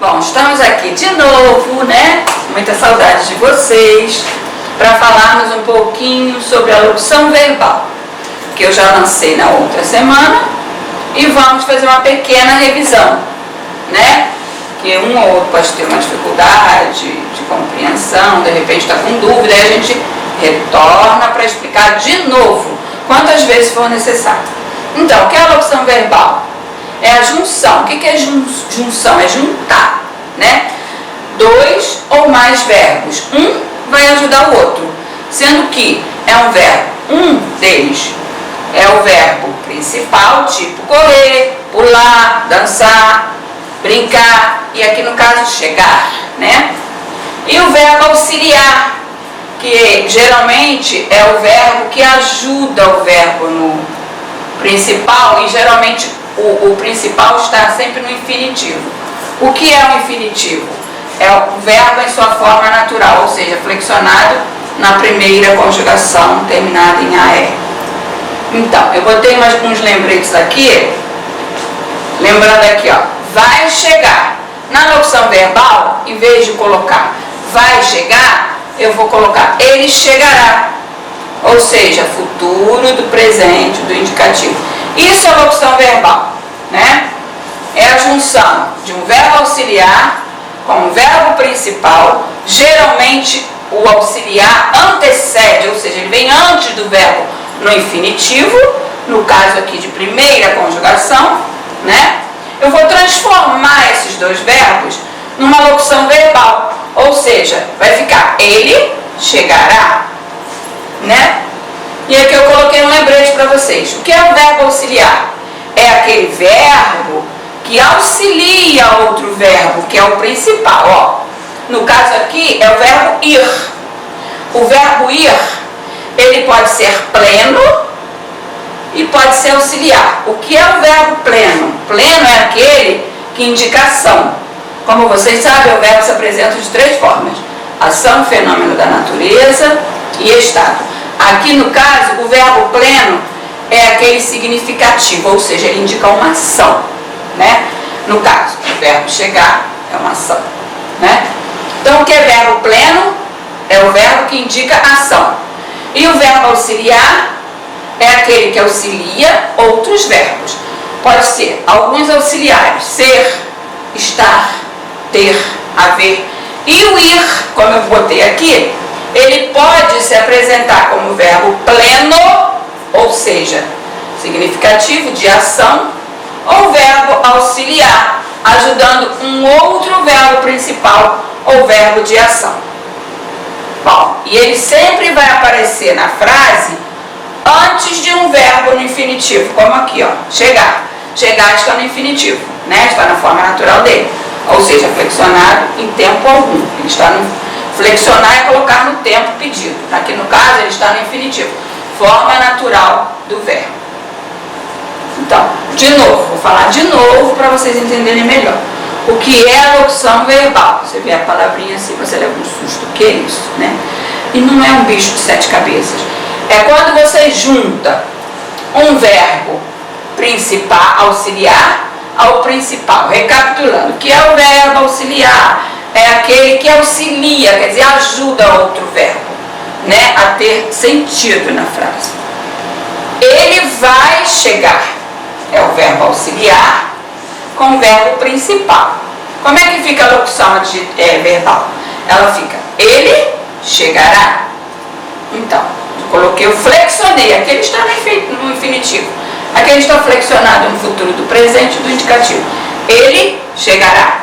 Bom, estamos aqui de novo, né? Muita saudade de vocês, para falarmos um pouquinho sobre a locução verbal, que eu já lancei na outra semana, e vamos fazer uma pequena revisão, né? Que um ou outro pode ter uma dificuldade de compreensão, de repente está com dúvida, aí a gente retorna para explicar de novo, quantas vezes for necessário. Então, o que é a locução verbal? É a junção. O que é junção? É juntar, né? Dois ou mais verbos. Um vai ajudar o outro, sendo que é um verbo. Um deles é o verbo principal, tipo correr, pular, dançar, brincar, e aqui no caso chegar, né? E o verbo auxiliar, que geralmente é o verbo que ajuda o verbo no principal, e geralmente o principal está sempre no infinitivo. O que é o infinitivo? É o verbo em sua forma natural, ou seja, flexionado na primeira conjugação terminada em AR. Então, eu botei uns lembretes aqui, lembrando aqui, ó, vai chegar. Na locução verbal, em vez de colocar vai chegar, eu vou colocar ele chegará, ou seja, futuro do presente, do indicativo. Isso é locução verbal, né? É a junção de um verbo auxiliar com um verbo principal. Geralmente o auxiliar antecede, ou seja, ele vem antes do verbo no infinitivo, no caso aqui de primeira conjugação, né? Eu vou transformar esses dois verbos numa locução verbal, ou seja, vai ficar ele chegará, né? E aqui eu coloquei um lembrete para vocês. O que é o verbo auxiliar? É aquele verbo que auxilia outro verbo, que é o principal, ó. No caso aqui é o verbo ir. O verbo ir, ele pode ser pleno e pode ser auxiliar. O que é o verbo pleno? Pleno é aquele que indica ação. Como vocês sabem, o verbo se apresenta de três formas: ação, fenômeno da natureza e estado. Aqui no caso, o verbo pleno é aquele significativo, ou seja, ele indica uma ação, né? No caso, o verbo chegar é uma ação, né? Então, o que é verbo pleno? É o verbo que indica ação. E o verbo auxiliar é aquele que auxilia outros verbos. Pode ser alguns auxiliares: ser, estar, ter, haver. E o ir, como eu botei aqui, ele pode se apresentar como verbo pleno, ou seja, significativo de ação, ou verbo auxiliar, ajudando um outro verbo principal ou verbo de ação. Bom, e ele sempre vai aparecer na frase antes de um verbo no infinitivo, como aqui, ó, chegar. Chegar está no infinitivo, né? Está na forma natural dele, ou seja, flexionado em tempo algum. Ele está no flexionar é colocar no tempo pedido. Aqui no caso ele está no infinitivo, forma natural do verbo. Então, de novo, vou falar de novo para vocês entenderem melhor. O que é a locução verbal? Você vê a palavrinha assim, você leva um susto. O que é isso, né? E não é um bicho de 7 cabeças. É quando você junta um verbo principal, auxiliar, ao principal. Recapitulando, o que é o verbo auxiliar? É aquele que auxilia, quer dizer, ajuda outro verbo, né, a ter sentido na frase. Ele vai chegar. É o verbo auxiliar com o verbo principal. Como é que fica a locução verbal? Ela fica: ele chegará. Então, eu flexionei. Aqui ele está no infinitivo. Aqui ele está flexionado no futuro do presente e do indicativo. Ele chegará,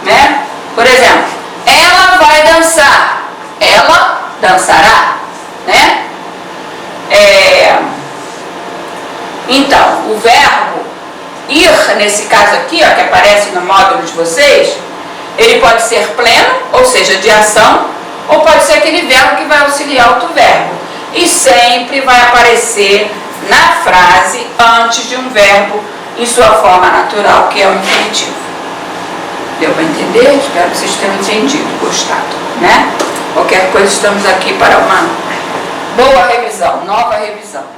né? Por exemplo, ela vai dançar. Ela dançará, né? Então, o verbo ir, nesse caso aqui, ó, que aparece no módulo de vocês, ele pode ser pleno, ou seja, de ação, ou pode ser aquele verbo que vai auxiliar outro verbo. E sempre vai aparecer na frase antes de um verbo em sua forma natural, que é o infinitivo. Deu para entender? Espero que vocês tenham entendido, gostado, né? Qualquer coisa, estamos aqui para uma boa revisão, nova revisão.